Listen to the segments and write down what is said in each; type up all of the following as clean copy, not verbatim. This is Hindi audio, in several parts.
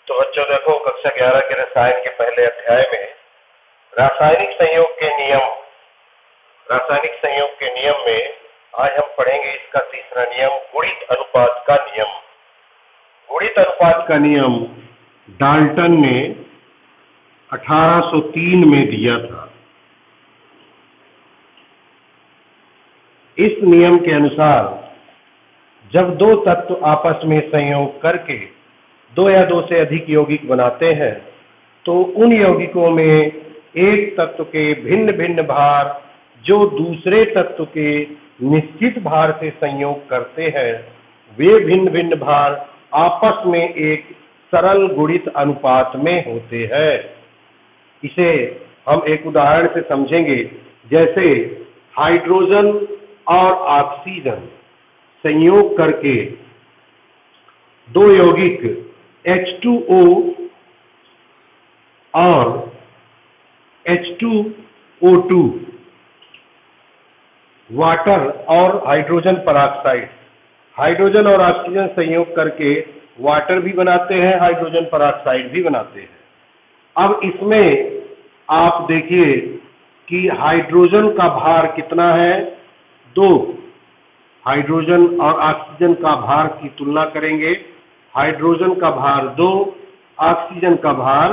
तो बच्चों देखो, कक्षा 11 के रसायन के पहले अध्याय में रासायनिक संयोग के नियम, रासायनिक संयोग के नियम में आज हम पढ़ेंगे इसका तीसरा नियम, गुणित अनुपात का नियम। गुणित अनुपात का नियम डाल्टन ने 1803 में दिया था। इस नियम के अनुसार जब दो तत्व आपस में संयोग करके दो या दो से अधिक यौगिक बनाते हैं तो उन यौगिकों में एक तत्व के भिन्न भिन्न भार जो दूसरे तत्व के निश्चित भार से संयोग करते हैं, वे भिन्न भिन्न भार आपस में एक सरल गुणित अनुपात में होते हैं। इसे हम एक उदाहरण से समझेंगे। जैसे हाइड्रोजन और ऑक्सीजन संयोग करके दो यौगिक H2O और H2O2, वाटर और हाइड्रोजन परऑक्साइड, हाइड्रोजन और ऑक्सीजन संयोग करके वाटर भी बनाते हैं, हाइड्रोजन परऑक्साइड भी बनाते हैं। अब इसमें आप देखिए कि हाइड्रोजन का भार कितना है, 2। हाइड्रोजन और ऑक्सीजन का भार की तुलना करेंगे। हाइड्रोजन का भार 2, ऑक्सीजन का भार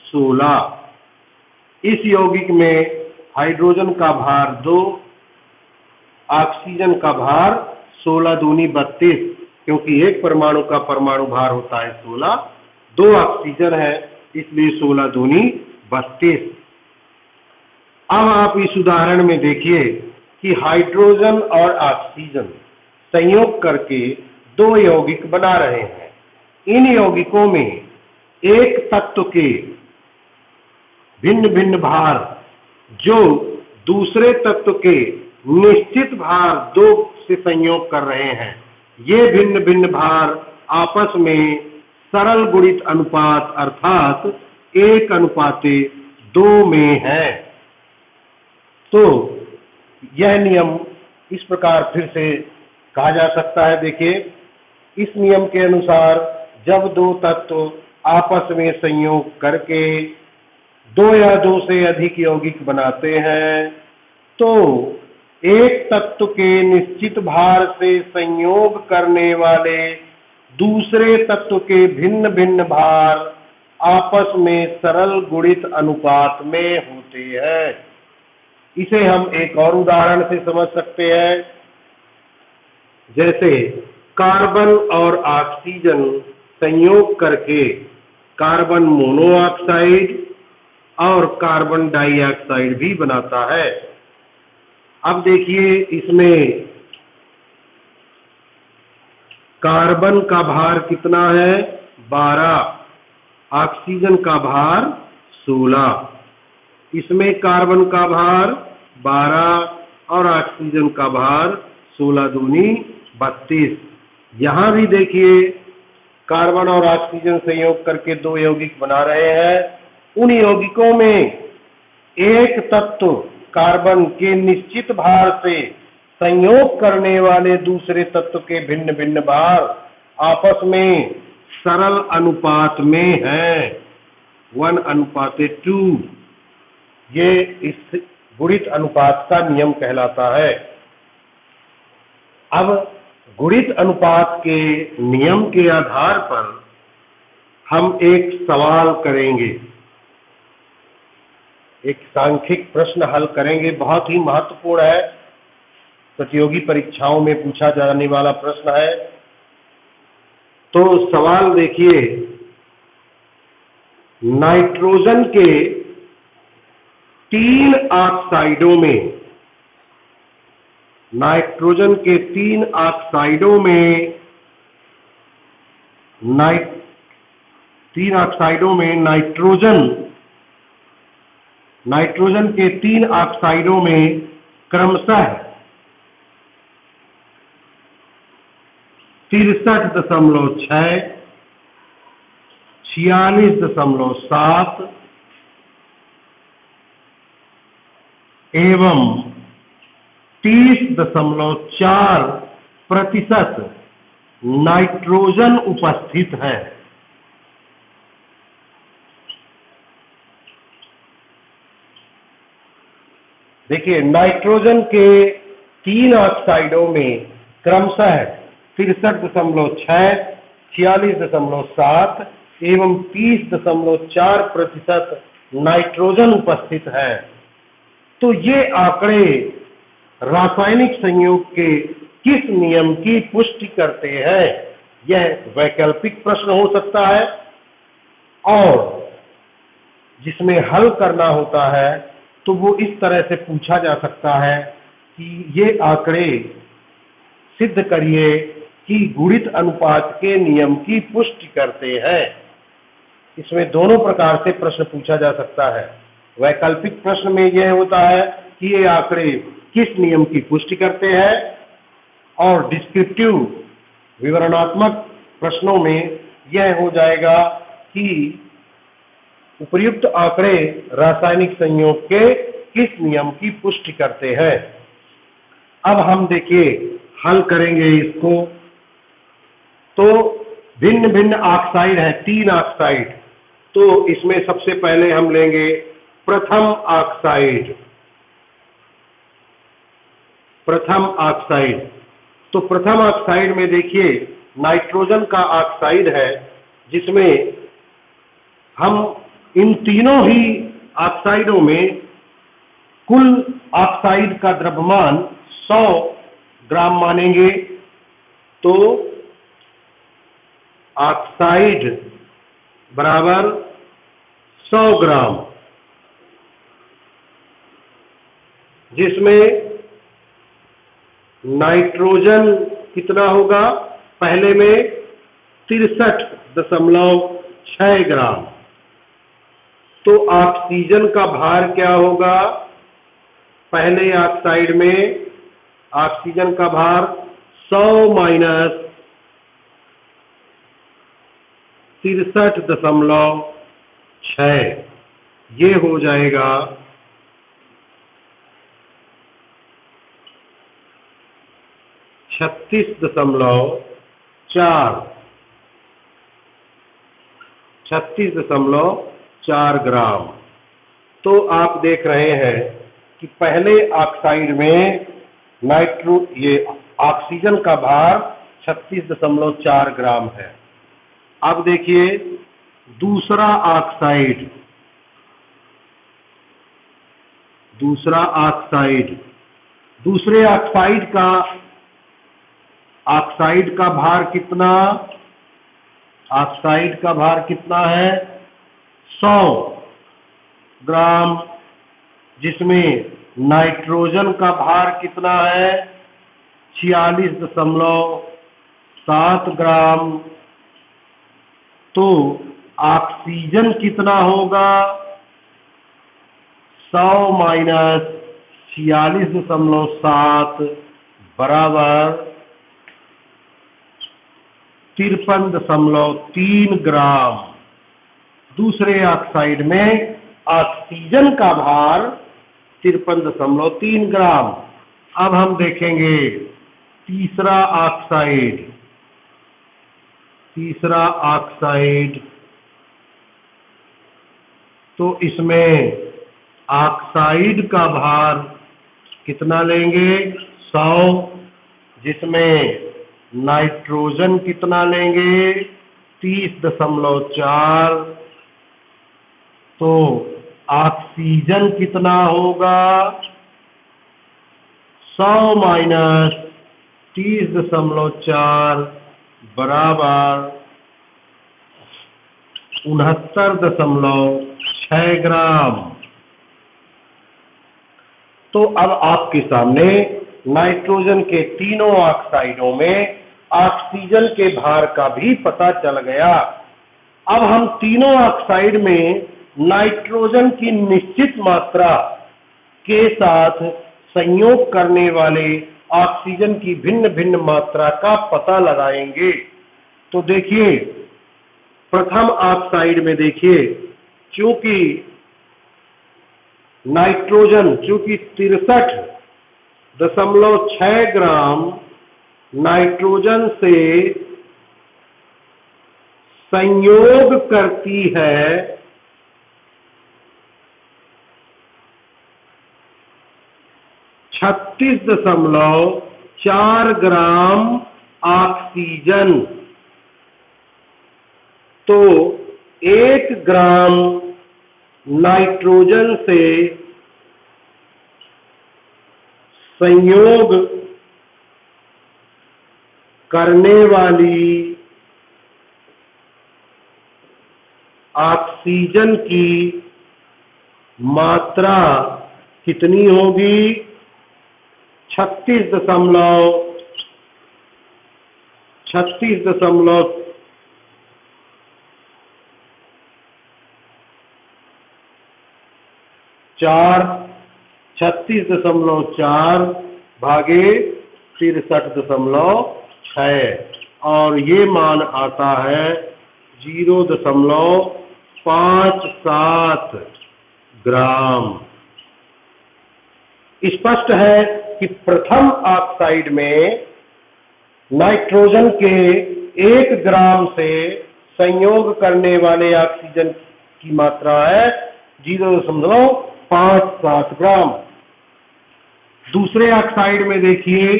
16। इस यौगिक में हाइड्रोजन का भार 2, ऑक्सीजन का भार 16 दूनी 32, क्योंकि एक परमाणु का परमाणु भार होता है 16, 2 ऑक्सीजन है, इसलिए 16 दूनी 32। अब आप इस उदाहरण में देखिए कि हाइड्रोजन और ऑक्सीजन संयोग करके दो यौगिक बना रहे हैं। इन यौगिकों में एक तत्व के भिन्न भिन्न भार जो दूसरे तत्व के निश्चित भार 2 से संयोग कर रहे हैं, ये भिन्न भिन्न भार आपस में सरल गुणित अनुपात अर्थात 1:2 में है। तो यह नियम इस प्रकार फिर से कहा जा सकता है। देखिए, इस नियम के अनुसार जब दो तत्व आपस में संयोग करके दो या दो से अधिक यौगिक बनाते हैं तो एक तत्व के निश्चित भार से संयोग करने वाले दूसरे तत्व के भिन्न भिन्न भार आपस में सरल गुणित अनुपात में होते हैं। इसे हम एक और उदाहरण से समझ सकते हैं। जैसे कार्बन और ऑक्सीजन संयोग करके कार्बन मोनोऑक्साइड और कार्बन डाइऑक्साइड भी बनाता है। अब देखिए, इसमें कार्बन का भार कितना है, 12, ऑक्सीजन का भार 16। इसमें कार्बन का भार 12 और ऑक्सीजन का भार 16 दूनी 32। यहाँ भी देखिए, कार्बन और ऑक्सीजन संयोग करके दो यौगिक बना रहे हैं। उन यौगिकों में एक तत्व कार्बन के निश्चित भार से संयोग करने वाले दूसरे तत्व के भिन्न भिन्न भार आपस में सरल अनुपात में है, 1:2। ये इस गुणित अनुपात का नियम कहलाता है। अब गुणित अनुपात के नियम के आधार पर हम एक सवाल करेंगे, एक सांख्यिक प्रश्न हल करेंगे। बहुत ही महत्वपूर्ण है, प्रतियोगी परीक्षाओं में पूछा जाने वाला प्रश्न है। तो सवाल देखिए, नाइट्रोजन के 3 ऑक्साइडों में, नाइट्रोजन के 3 ऑक्साइडों में 3 ऑक्साइडों में नाइट्रोजन के 3 ऑक्साइडों में क्रमशः 63.6, 46.7 एवं 30.4% नाइट्रोजन उपस्थित है। देखिए नाइट्रोजन के 3 ऑक्साइडों में क्रमशः 63.6, 46.7 एवं 30.4% नाइट्रोजन उपस्थित है। तो ये आंकड़े रासायनिक संयोग के किस नियम की पुष्टि करते हैं? यह वैकल्पिक प्रश्न हो सकता है और जिसमें हल करना होता है तो वो इस तरह से पूछा जा सकता है कि ये आंकड़े सिद्ध करिए कि गुणित अनुपात के नियम की पुष्टि करते हैं। इसमें दोनों प्रकार से प्रश्न पूछा जा सकता है। वैकल्पिक प्रश्न में यह होता है कि ये आंकड़े किस नियम की पुष्टि करते हैं और डिस्क्रिप्टिव विवरणात्मक प्रश्नों में यह हो जाएगा कि उपर्युक्त आंकड़े रासायनिक संयोग के किस नियम की पुष्टि करते हैं। अब हम देखिए हल करेंगे इसको। तो भिन्न भिन्न ऑक्साइड है, 3 ऑक्साइड। तो इसमें सबसे पहले हम लेंगे प्रथम ऑक्साइड। प्रथम ऑक्साइड, तो प्रथम ऑक्साइड में देखिए नाइट्रोजन का ऑक्साइड है, जिसमें हम इन तीनों ही ऑक्साइडों में कुल ऑक्साइड का द्रव्यमान 100 ग्राम मानेंगे। तो ऑक्साइड बराबर 100 ग्राम, जिसमें नाइट्रोजन कितना होगा? पहले में 63.6 ग्राम। तो ऑक्सीजन का भार क्या होगा? पहले ऑक्साइड में ऑक्सीजन का भार 100 माइनस 63.6, ये हो जाएगा 36.4 ग्राम। तो आप देख रहे हैं कि पहले ऑक्साइड में ये ऑक्सीजन का भार 36.4 ग्राम है। अब देखिए दूसरा ऑक्साइड, दूसरे ऑक्साइड का भार कितना? ऑक्साइड का भार कितना है? 100 ग्राम, जिसमें नाइट्रोजन का भार कितना है? 46.7 ग्राम। तो ऑक्सीजन कितना होगा? 100 माइनस 46.7 बराबर 53.3 ग्राम। दूसरे ऑक्साइड में ऑक्सीजन का भार 53.3 ग्राम। अब हम देखेंगे तीसरा ऑक्साइड। तो इसमें ऑक्साइड का भार कितना लेंगे? 100, जिसमें नाइट्रोजन कितना लेंगे? 30.4। तो ऑक्सीजन कितना होगा? 100 माइनस 30.4 बराबर 69.6 ग्राम। तो अब आपके सामने नाइट्रोजन के तीनों ऑक्साइडों में ऑक्सीजन के भार का भी पता चल गया। अब हम तीनों ऑक्साइड में नाइट्रोजन की निश्चित मात्रा के साथ संयोग करने वाले ऑक्सीजन की भिन्न भिन्न मात्रा का पता लगाएंगे। तो देखिए प्रथम ऑक्साइड में देखिए, चूंकि नाइट्रोजन 63.6 ग्राम नाइट्रोजन से संयोग करती है, 36.4 ग्राम ऑक्सीजन। तो 1 ग्राम नाइट्रोजन से संयोग करने वाली ऑक्सीजन की मात्रा कितनी होगी? 36.4 भागे 63.6 और ये मान आता है 0.57 ग्राम। स्पष्ट है कि प्रथम ऑक्साइड में नाइट्रोजन के 1 ग्राम से संयोग करने वाले ऑक्सीजन की मात्रा है 0.57 ग्राम। दूसरे ऑक्साइड में देखिए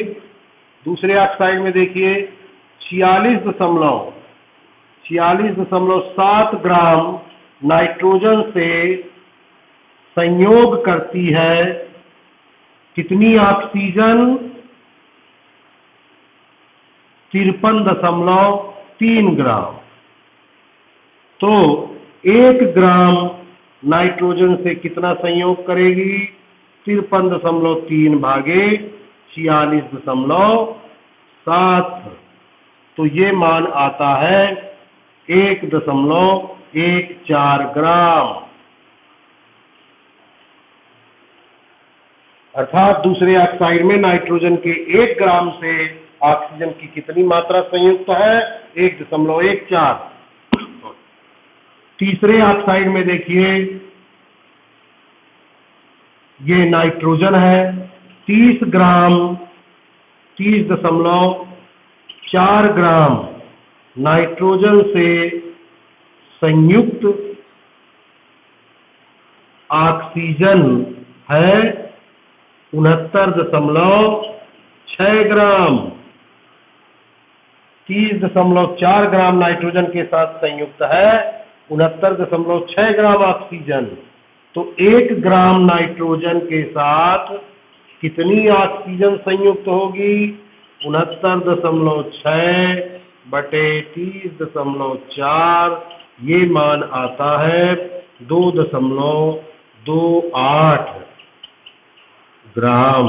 46.7 ग्राम नाइट्रोजन से संयोग करती है कितनी ऑक्सीजन? 53.3 ग्राम। तो 1 ग्राम नाइट्रोजन से कितना संयोग करेगी? 53.3 भागे 46.7। तो ये मान आता है 1.14 ग्राम। अर्थात दूसरे ऑक्साइड में नाइट्रोजन के 1 ग्राम से ऑक्सीजन की कितनी मात्रा संयुक्त है? 1.14। तीसरे ऑक्साइड में देखिए ये नाइट्रोजन है 30.4 ग्राम नाइट्रोजन से संयुक्त ऑक्सीजन है 69.6 ग्राम। 30.4 ग्राम नाइट्रोजन के साथ संयुक्त है 69.6 ग्राम ऑक्सीजन। तो 1 ग्राम नाइट्रोजन के साथ कितनी ऑक्सीजन संयुक्त होगी? 69.6 बटे 30.4। ये मान आता है 2.28 ग्राम।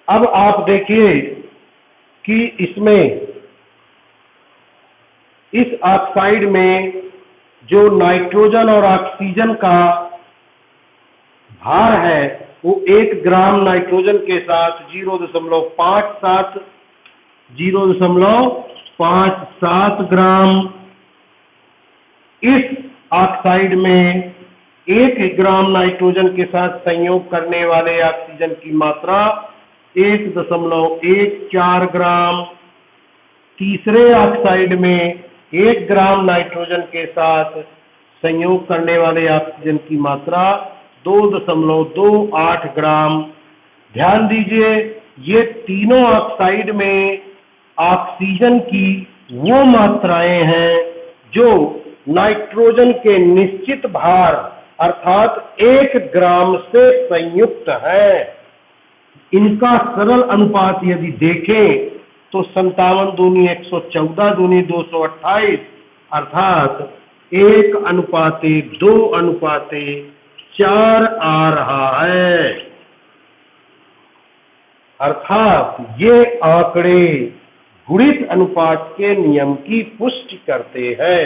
अब आप देखिए कि इस ऑक्साइड में जो नाइट्रोजन और ऑक्सीजन का भार है वो 1 ग्राम नाइट्रोजन के साथ 0.57 ग्राम। इस ऑक्साइड में 1 ग्राम नाइट्रोजन के साथ संयोग करने वाले ऑक्सीजन की मात्रा 1.14 ग्राम। तीसरे ऑक्साइड में 1 ग्राम नाइट्रोजन के साथ संयोग करने वाले ऑक्सीजन की मात्रा 2.28 ग्राम। ध्यान दीजिए ये तीनों ऑक्साइड में ऑक्सीजन की वो मात्राएं हैं जो नाइट्रोजन के निश्चित भार अर्थात 1 ग्राम से संयुक्त है। इनका सरल अनुपात यदि देखें तो 57 दूनी 114 दूनी 228 अर्थात 1:2:4 आ रहा है। अर्थात ये आंकड़े गुणित अनुपात के नियम की पुष्टि करते हैं।